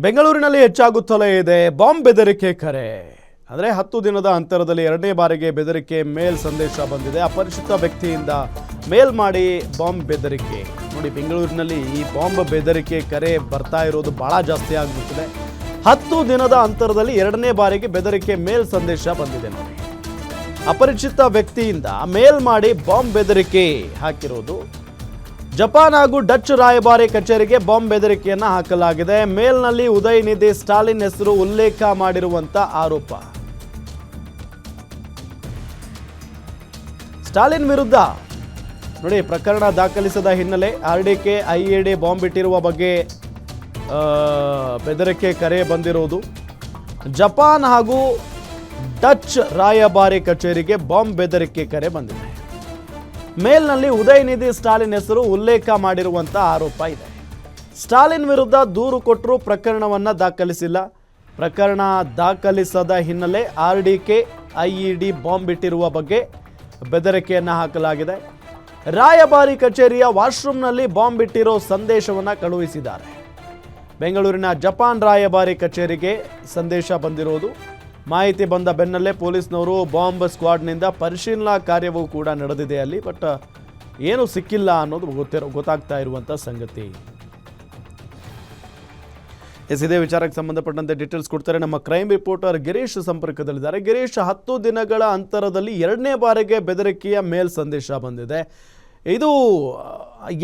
ಬೆಂಗಳೂರಿನಲ್ಲಿ ಹೆಚ್ಚಾಗುತ್ತಲೇ ಇದೆ ಬಾಂಬ್ ಬೆದರಿಕೆ ಕರೆ. ಅಂದರೆ 10 ದಿನದ ಅಂತರದಲ್ಲಿ ಎರಡನೇ ಬಾರಿಗೆ ಬೆದರಿಕೆ ಮೇಲ್ ಸಂದೇಶ ಬಂದಿದೆ. ಅಪರಿಚಿತ ವ್ಯಕ್ತಿಯಿಂದ ಮೇಲ್ ಮಾಡಿ ಬಾಂಬ್ ಬೆದರಿಕೆ. ನೋಡಿ, ಬೆಂಗಳೂರಿನಲ್ಲಿ ಈ ಬಾಂಬ್ ಬೆದರಿಕೆ ಕರೆ ಬರ್ತಾ ಇರೋದು ಬಹಳ ಜಾಸ್ತಿ ಆಗಿಬಿಟ್ಟಿದೆ. 10 ದಿನದ ಅಂತರದಲ್ಲಿ ಎರಡನೇ ಬಾರಿಗೆ ಬೆದರಿಕೆ ಮೇಲ್ ಸಂದೇಶ ಬಂದಿದೆ. ನೋಡಿ, ಅಪರಿಚಿತ ವ್ಯಕ್ತಿಯಿಂದ ಮೇಲ್ ಮಾಡಿ ಬಾಂಬ್ ಬೆದರಿಕೆ ಹಾಕಿರೋದು. ಜಪಾನ್ ಹಾಗೂ ಡಚ್ ರಾಯಭಾರಿ ಕಚೇರಿಗೆ ಬಾಂಬ್ ಬೆದರಿಕೆಯನ್ನು ಹಾಕಲಾಗಿದೆ. ಮೇಲ್ನಲ್ಲಿ ಉದಯನಿಧಿ ಸ್ಟಾಲಿನ್ ಹೆಸರು ಉಲ್ಲೇಖ ಮಾಡಿರುವಂತ ಆರೋಪ. ಸ್ಟಾಲಿನ್ ವಿರುದ್ಧ ನೋಡಿ, ಪ್ರಕರಣ ದಾಖಲಿಸದ ಹಿನ್ನೆಲೆ ಆರ್ಡಿಕೆ ಐಇಡಿ ಬಾಂಬ್ ಇಟ್ಟಿರುವ ಬಗ್ಗೆ ಬೆದರಿಕೆ ಕರೆ ಬಂದಿರುವುದು. ಜಪಾನ್ ಹಾಗೂ ಡಚ್ ರಾಯಭಾರಿ ಕಚೇರಿಗೆ ಬಾಂಬ್ ಬೆದರಿಕೆ ಕರೆ ಬಂದಿದೆ. ಮೇಲ್ನಲ್ಲಿ ಉದಯನಿಧಿ ಸ್ಟಾಲಿನ್ ಹೆಸರು ಉಲ್ಲೇಖ ಮಾಡಿರುವಂಥ ಆರೋಪ ಇದೆ. ಸ್ಟಾಲಿನ್ ವಿರುದ್ಧ ದೂರು ಕೊಟ್ಟರೂ ಪ್ರಕರಣವನ್ನು ದಾಖಲಿಸಿಲ್ಲ. ಪ್ರಕರಣ ದಾಖಲಿಸದ ಹಿನ್ನೆಲೆ ಆರ್ಡಿಕೆ ಐಇಡಿ ಬಾಂಬ್ ಇಟ್ಟಿರುವ ಬಗ್ಗೆ ಬೆದರಿಕೆಯನ್ನು ಹಾಕಲಾಗಿದೆ. ರಾಯಭಾರಿ ಕಚೇರಿಯ ವಾಶ್ರೂಮ್ನಲ್ಲಿ ಬಾಂಬ್ ಇಟ್ಟಿರೋ ಸಂದೇಶವನ್ನು ಕಳುಹಿಸಿದ್ದಾರೆ. ಬೆಂಗಳೂರಿನ ಜಪಾನ್ ರಾಯಭಾರಿ ಕಚೇರಿಗೆ ಸಂದೇಶ ಬಂದಿರೋದು. ಮಾಹಿತಿ ಬಂದ ಬೆನ್ನಲ್ಲೇ ಪೊಲೀಸ್ನವರು ಬಾಂಬ್ ಸ್ಕ್ವಾಡ್ನಿಂದ ಪರಿಶೀಲನಾ ಕಾರ್ಯವೂ ಕೂಡ ನಡೆದಿದೆ ಅಲ್ಲಿ. ಬಟ್ ಏನು ಸಿಕ್ಕಿಲ್ಲ ಅನ್ನೋದು ಗೊತ್ತಾಗ್ತಾ ಇರುವಂಥ ಸಂಗತಿ. ಇದೇ ವಿಚಾರಕ್ಕೆ ಸಂಬಂಧಪಟ್ಟಂತೆ ಡೀಟೇಲ್ಸ್ ಕೊಡ್ತಾರೆ ನಮ್ಮ ಕ್ರೈಮ್ ರಿಪೋರ್ಟರ್ ಗಿರೀಶ್ ಸಂಪರ್ಕದಲ್ಲಿದ್ದಾರೆ. ಗಿರೀಶ್, 10 ದಿನಗಳ ಅಂತರದಲ್ಲಿ ಎರಡನೇ ಬಾರಿಗೆ ಬೆದರಿಕೆಯ ಮೇಲ್ ಸಂದೇಶ ಬಂದಿದೆ. ಇದು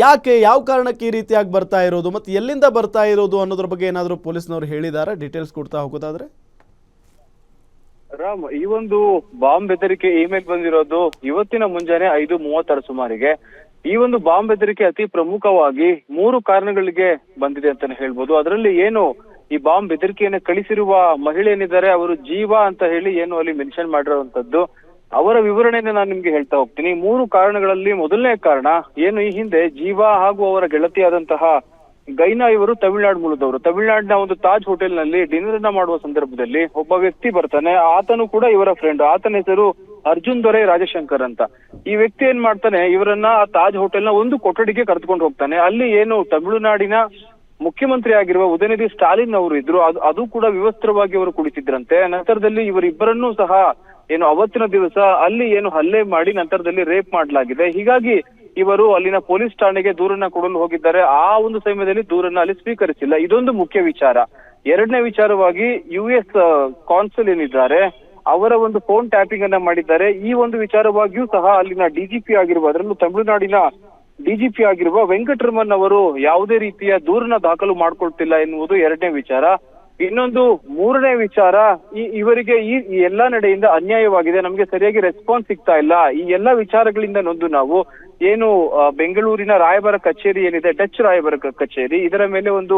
ಯಾಕೆ, ಯಾವ ಕಾರಣಕ್ಕೆ ಈ ರೀತಿಯಾಗಿ ಬರ್ತಾ ಇರೋದು ಮತ್ತು ಎಲ್ಲಿಂದ ಬರ್ತಾ ಇರೋದು ಅನ್ನೋದ್ರ ಬಗ್ಗೆ ಏನಾದರೂ ಪೊಲೀಸ್ನವರು ಹೇಳಿದ್ದಾರೆ? ಡೀಟೇಲ್ಸ್ ಕೊಡ್ತಾ ಹೋಗೋದಾದ್ರೆ. ರಾಮ್, ಈ ಒಂದು ಬಾಂಬ್ ಬೆದರಿಕೆ ಇಮೇಲ್ ಬಂದಿರೋದು ಇವತ್ತಿನ ಮುಂಜಾನೆ 5:30 ಸುಮಾರಿಗೆ. ಈ ಒಂದು ಬಾಂಬ್ ಬೆದರಿಕೆ ಅತಿ ಪ್ರಮುಖವಾಗಿ 3 ಕಾರಣಗಳಿಗೆ ಬಂದಿದೆ ಅಂತಾನೆ ಹೇಳ್ಬೋದು. ಅದರಲ್ಲಿ ಏನು ಈ ಬಾಂಬ್ ಬೆದರಿಕೆಯನ್ನು ಕಳಿಸಿರುವ ಮಹಿಳೆ ಏನಿದ್ದಾರೆ ಅವರು ಜೀವ ಅಂತ ಹೇಳಿ ಏನು ಅಲ್ಲಿ ಮೆನ್ಷನ್ ಮಾಡಿರುವಂತದ್ದು. ಅವರ ವಿವರಣೆಯನ್ನು ನಾನು ನಿಮ್ಗೆ ಹೇಳ್ತಾ ಹೋಗ್ತೀನಿ. 3 ಕಾರಣಗಳಲ್ಲಿ ಮೊದಲನೇ ಕಾರಣ ಏನು, ಈ ಹಿಂದೆ ಜೀವ ಹಾಗೂ ಅವರ ಗೆಳತಿಯಾದಂತಹ ಗೈನಾ ಇವರು ತಮಿಳುನಾಡು ಮೂಲದವರು. ತಮಿಳುನಾಡಿನ ಒಂದು ತಾಜ್ ಹೋಟೆಲ್ ನಲ್ಲಿ ಡಿನ್ನರ್ ಅನ್ನ ಮಾಡುವ ಸಂದರ್ಭದಲ್ಲಿ ಒಬ್ಬ ವ್ಯಕ್ತಿ ಬರ್ತಾನೆ. ಆತನು ಕೂಡ ಇವರ ಫ್ರೆಂಡ್. ಆತನ ಹೆಸರು ಅರ್ಜುನ್ ದೊರೆ ರಾಜಶಂಕರ್ ಅಂತ. ಈ ವ್ಯಕ್ತಿ ಏನ್ ಮಾಡ್ತಾನೆ, ಇವರನ್ನ ಆ ತಾಜ್ ಹೋಟೆಲ್ ನ ಒಂದು ಕೊಠಡಿಗೆ ಕರೆದುಕೊಂಡು ಹೋಗ್ತಾನೆ. ಅಲ್ಲಿ ಏನು ತಮಿಳುನಾಡಿನ ಮುಖ್ಯಮಂತ್ರಿ ಆಗಿರುವ ಉದಯನಿಧಿ ಸ್ಟಾಲಿನ್ ಅವರು ಇದ್ರು. ಅದು ಕೂಡ ವಿವಸ್ತ್ರವಾಗಿ ಅವರು ಕುಳಿತಿದ್ರಂತೆ. ನಂತರದಲ್ಲಿ ಇವರಿಬ್ಬರನ್ನೂ ಸಹ ಏನು ಅವತ್ತಿನ ದಿವಸ ಅಲ್ಲಿ ಏನು ಹಲ್ಲೆ ಮಾಡಿ ನಂತರದಲ್ಲಿ ರೇಪ್ ಮಾಡಲಾಗಿದೆ. ಹೀಗಾಗಿ ಇವರು ಅಲ್ಲಿನ ಪೊಲೀಸ್ ಠಾಣೆಗೆ ದೂರನ್ನ ಕೊಡಲು ಹೋಗಿದ್ದಾರೆ. ಆ ಒಂದು ಸಮಯದಲ್ಲಿ ದೂರನ್ನ ಅಲ್ಲಿ ಸ್ವೀಕರಿಸಿಲ್ಲ. ಇದೊಂದು ಮುಖ್ಯ ವಿಚಾರ. ಎರಡನೇ ವಿಚಾರವಾಗಿ US ಕಾನ್ಸುಲ್ ಏನಿದ್ದಾರೆ ಅವರ ಒಂದು ಫೋನ್ ಟ್ಯಾಪಿಂಗ್ ಅನ್ನ ಮಾಡಿದ್ದಾರೆ. ಈ ಒಂದು ವಿಚಾರವಾಗಿಯೂ ಸಹ ಅಲ್ಲಿನ DGP ಆಗಿರುವ, ಅದರಲ್ಲೂ ತಮಿಳುನಾಡಿನ DGP ಆಗಿರುವ ವೆಂಕಟರಮನ್ ಅವರು ಯಾವುದೇ ರೀತಿಯ ದೂರನ್ನ ದಾಖಲು ಮಾಡ್ಕೊಳ್ತಿಲ್ಲ ಎನ್ನುವುದು ಎರಡನೇ ವಿಚಾರ. ಇನ್ನೊಂದು ಮೂರನೇ ವಿಚಾರ, ಇವರಿಗೆ ಈ ಎಲ್ಲಾ ನಡೆಯಿಂದ ಅನ್ಯಾಯವಾಗಿದೆ, ನಮ್ಗೆ ಸರಿಯಾಗಿ ರೆಸ್ಪಾನ್ಸ್ ಸಿಗ್ತಾ ಇಲ್ಲ. ಈ ಎಲ್ಲಾ ವಿಚಾರಗಳಿಂದ ನೊಂದು ನಾವು ಏನು ಬೆಂಗಳೂರಿನ ರಾಯಭಾರ ಕಚೇರಿ ಏನಿದೆ, ಡಚ್ ರಾಯಭಾರ ಕಚೇರಿ, ಇದರ ಮೇಲೆ ಒಂದು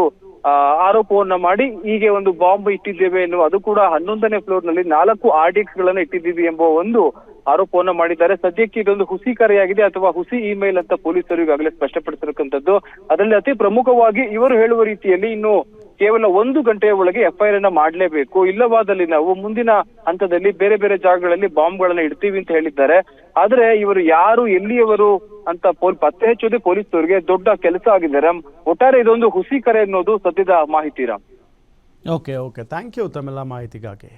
ಆರೋಪವನ್ನ ಮಾಡಿ ಹೀಗೆ ಒಂದು ಬಾಂಬ್ ಇಟ್ಟಿದ್ದೇವೆ ಎನ್ನುವ, ಅದು ಕೂಡ 11ನೇ ಫ್ಲೋರ್ ನಲ್ಲಿ 4 RDX ಗಳನ್ನ ಇಟ್ಟಿದ್ದೀವಿ ಎಂಬ ಒಂದು ಆರೋಪವನ್ನ ಮಾಡಿದ್ದಾರೆ. ಸದ್ಯಕ್ಕೆ ಇದೊಂದು ಹುಸಿ ಕರೆಯಾಗಿದೆ ಅಥವಾ ಹುಸಿ ಇಮೇಲ್ ಅಂತ ಪೊಲೀಸರು ಈಗಾಗಲೇ ಸ್ಪಷ್ಟಪಡಿಸಿರತಕ್ಕಂಥದ್ದು. ಅದರಲ್ಲಿ ಅತಿ ಪ್ರಮುಖವಾಗಿ ಇವರು ಹೇಳುವ ರೀತಿಯಲ್ಲಿ ಇನ್ನು ಕೇವಲ 1 ಗಂಟೆಯ ಒಳಗೆ FIR ಅನ್ನ ಮಾಡಲೇಬೇಕು, ಇಲ್ಲವಾದಲ್ಲಿ ನಾವು ಮುಂದಿನ ಹಂತದಲ್ಲಿ ಬೇರೆ ಬೇರೆ ಜಾಗಗಳಲ್ಲಿ ಬಾಂಬ್ಗಳನ್ನ ಇಡ್ತೀವಿ ಅಂತ ಹೇಳಿದ್ದಾರೆ. ಆದ್ರೆ ಇವರು ಯಾರು, ಎಲ್ಲಿಯವರು ಅಂತ ಪತ್ತೆ ಹಚ್ಚೋದೇ ಪೊಲೀಸರಿಗೆ ದೊಡ್ಡ ಕೆಲಸ ಆಗಿದೆ ರಾಮ್. ಒಟ್ಟಾರೆ ಇದೊಂದು ಹುಸಿ ಕರೆ ಅನ್ನೋದು ಸದ್ಯದ ಮಾಹಿತಿ ರಾಮ್. ಓಕೆ, ಥ್ಯಾಂಕ್ ಯು ತಮ್ಮೆಲ್ಲ ಮಾಹಿತಿಗಾಗಿ.